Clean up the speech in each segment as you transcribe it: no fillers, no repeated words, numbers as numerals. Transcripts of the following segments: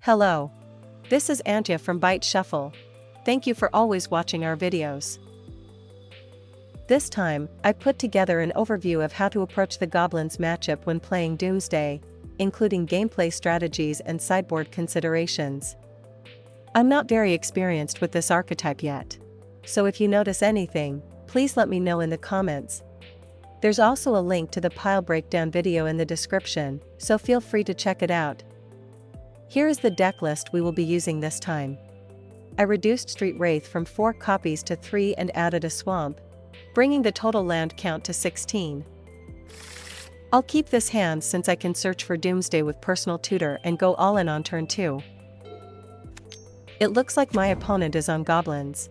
Hello. This is Antje from Byte Shuffle. Thank you for always watching our videos. This time, I put together an overview of how to approach the Goblins matchup when playing Doomsday, including gameplay strategies and sideboard considerations. I'm not very experienced with this archetype yet, so if you notice anything, please let me know in the comments. There's also a link to the pile breakdown video in the description, so feel free to check it out. Here is the deck list we will be using this time. I reduced Street Wraith from 4 copies to 3 and added a swamp, bringing the total land count to 16. I'll keep this hand since I can search for Doomsday with Personal Tutor and go all in on turn 2. It looks like my opponent is on Goblins.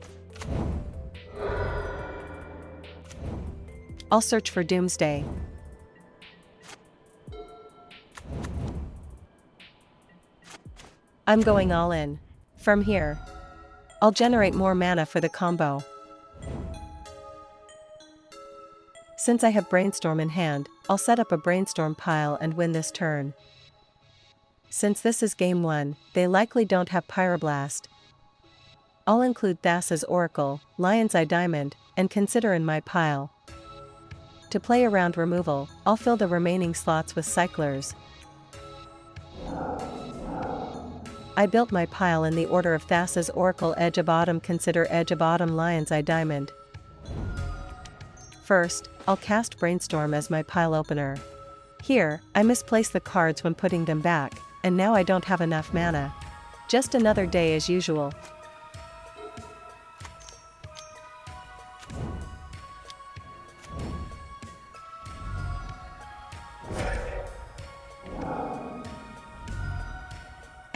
I'll search for Doomsday. I'm going all in. From here, I'll generate more mana for the combo. Since I have Brainstorm in hand, I'll set up a Brainstorm pile and win this turn. Since this is game 1, they likely don't have Pyroblast. I'll include Thassa's Oracle, Lion's Eye Diamond, and Consider in my pile. To play around removal, I'll fill the remaining slots with Cyclers. I built my pile in the order of Thassa's Oracle, Edge of Autumn, Consider, Edge of Autumn, Lion's Eye Diamond. First, I'll cast Brainstorm as my pile opener. Here, I misplaced the cards when putting them back, and now I don't have enough mana. Just another day as usual.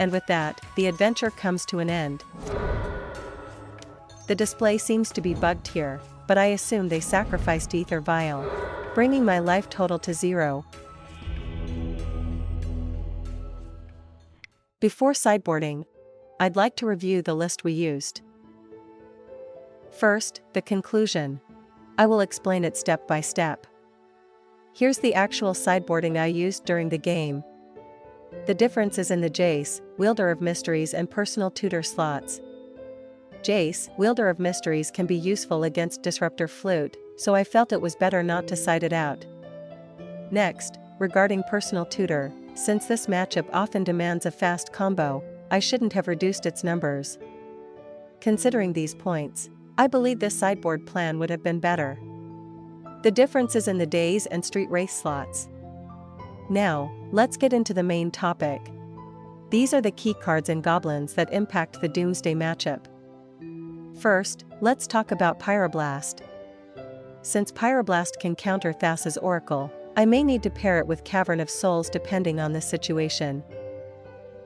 And with that, the adventure comes to an end. The display seems to be bugged here, but I assume they sacrificed Ether Vial, bringing my life total to 0. Before sideboarding, I'd like to review the list we used. First, the conclusion. I will explain it step by step. Here's the actual sideboarding I used during the game. The difference is in the Jace, Wielder of Mysteries and Personal Tutor slots. Jace, Wielder of Mysteries can be useful against Disruptor Flute, so I felt it was better not to side it out. Next, regarding Personal Tutor, since this matchup often demands a fast combo, I shouldn't have reduced its numbers. Considering these points, I believe this sideboard plan would have been better. The difference is in the Daze and Street Wraith slots. Now, let's get into the main topic. These are the key cards in Goblins that impact the Doomsday matchup. First, let's talk about Pyroblast. Since Pyroblast can counter Thassa's Oracle, I may need to pair it with Cavern of Souls depending on the situation.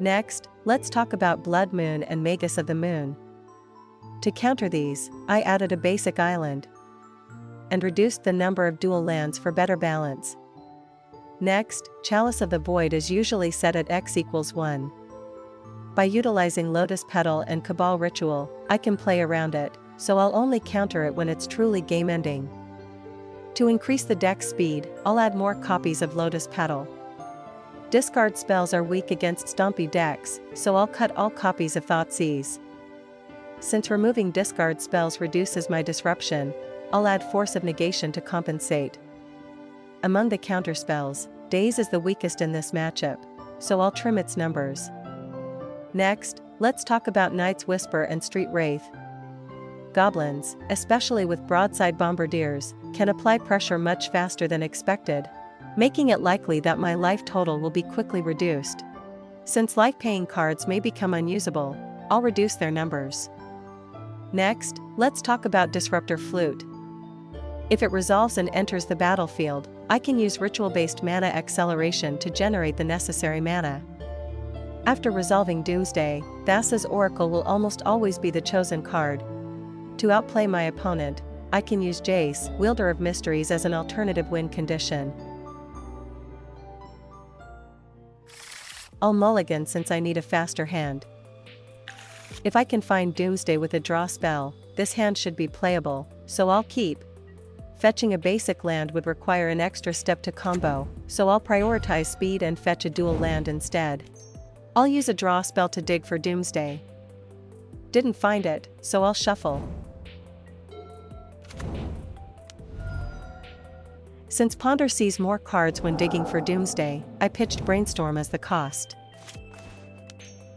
Next, let's talk about Blood Moon and Magus of the Moon. To counter these, I added a basic island and reduced the number of dual lands for better balance. Next, Chalice of the Void is usually set at X = 1. By utilizing Lotus Petal and Cabal Ritual, I can play around it, so I'll only counter it when it's truly game-ending. To increase the deck speed, I'll add more copies of Lotus Petal. Discard spells are weak against Stompy decks, so I'll cut all copies of Thoughtseize. Since removing discard spells reduces my disruption, I'll add Force of Negation to compensate. Among the counter spells, Daze is the weakest in this matchup, so I'll trim its numbers. Next, let's talk about Night's Whisper and Street Wraith. Goblins, especially with broadside bombardiers, can apply pressure much faster than expected, making it likely that my life total will be quickly reduced. Since life-paying cards may become unusable, I'll reduce their numbers. Next, let's talk about Disruptor Flute. If it resolves and enters the battlefield, I can use ritual-based mana acceleration to generate the necessary mana. After resolving Doomsday, Thassa's Oracle will almost always be the chosen card. To outplay my opponent, I can use Jace, Wielder of Mysteries as an alternative win condition. I'll mulligan since I need a faster hand. If I can find Doomsday with a draw spell, this hand should be playable, so I'll keep. Fetching a basic land would require an extra step to combo, so I'll prioritize speed and fetch a dual land instead. I'll use a draw spell to dig for Doomsday. Didn't find it, so I'll shuffle. Since Ponder sees more cards when digging for Doomsday, I pitched Brainstorm as the cost.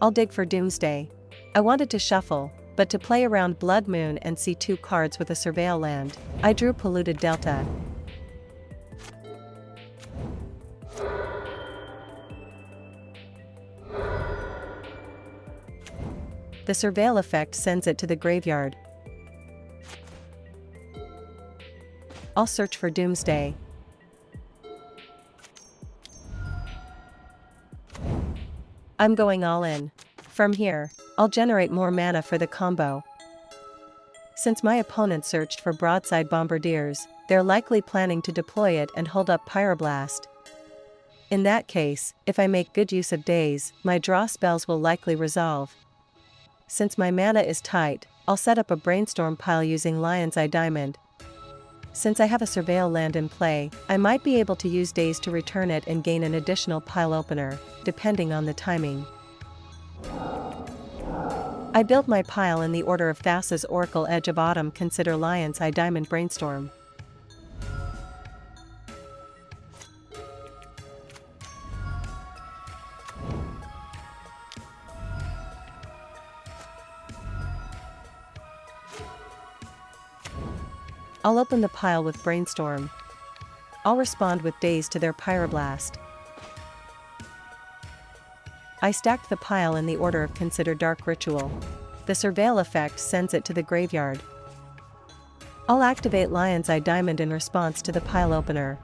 I'll dig for Doomsday. I wanted to shuffle, but to play around Blood Moon and see 2 cards with a Surveil land, I drew Polluted Delta. The Surveil effect sends it to the graveyard. I'll search for Doomsday. I'm going all in. From here, I'll generate more mana for the combo. Since my opponent searched for Broadside Bombardiers, they're likely planning to deploy it and hold up Pyroblast. In that case, if I make good use of days, my draw spells will likely resolve. Since my mana is tight, I'll set up a Brainstorm pile using Lion's Eye Diamond. Since I have a Surveil land in play, I might be able to use days to return it and gain an additional pile opener, depending on the timing. I built my pile in the order of Thassa's Oracle Edge of Autumn. Consider Lion's Eye Diamond Brainstorm. I'll open the pile with Brainstorm. I'll respond with days to their Pyroblast. I stacked the pile in the order of Consider Dark Ritual. The Surveil effect sends it to the graveyard. I'll activate Lion's Eye Diamond in response to the pile opener.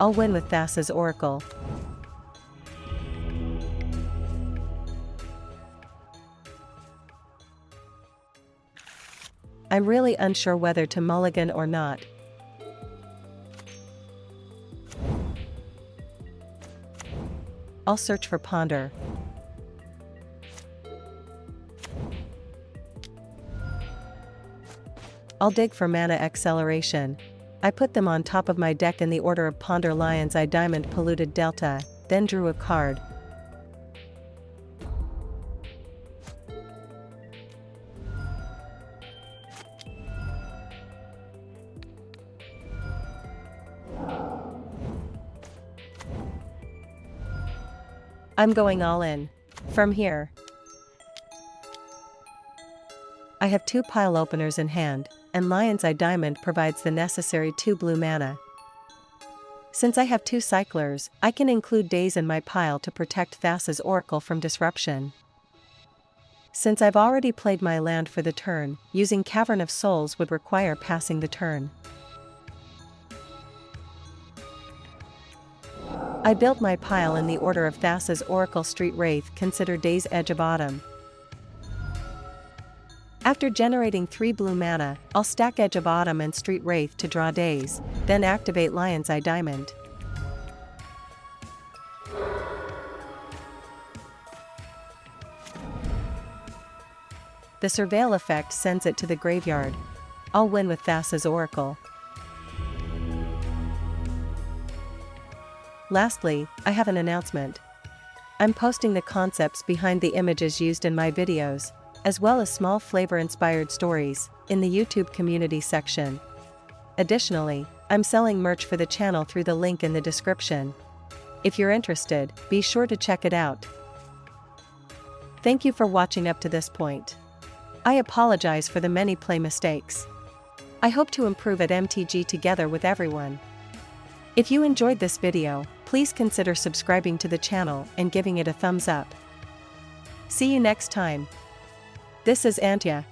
I'll win with Thassa's Oracle. I'm really unsure whether to mulligan or not. I'll search for Ponder. I'll dig for mana acceleration. I put them on top of my deck in the order of Ponder, Lion's Eye Diamond, Polluted Delta, then drew a card. I'm going all in. From here, I have 2 pile openers in hand, and Lion's Eye Diamond provides the necessary 2 blue mana. Since I have 2 cyclers, I can include days in my pile to protect Thassa's Oracle from disruption. Since I've already played my land for the turn, using Cavern of Souls would require passing the turn. I built my pile in the order of Thassa's Oracle, Street Wraith. Consider Days, Edge of Autumn. After generating 3 blue mana, I'll stack Edge of Autumn and Street Wraith to draw days, then activate Lion's Eye Diamond. The Surveil effect sends it to the graveyard. I'll win with Thassa's Oracle. Lastly, I have an announcement. I'm posting the concepts behind the images used in my videos, as well as small flavor-inspired stories, in the YouTube community section. Additionally, I'm selling merch for the channel through the link in the description. If you're interested, be sure to check it out. Thank you for watching up to this point. I apologize for the many play mistakes. I hope to improve at MTG together with everyone. If you enjoyed this video, please consider subscribing to the channel and giving it a thumbs up. See you next time. This is Antya.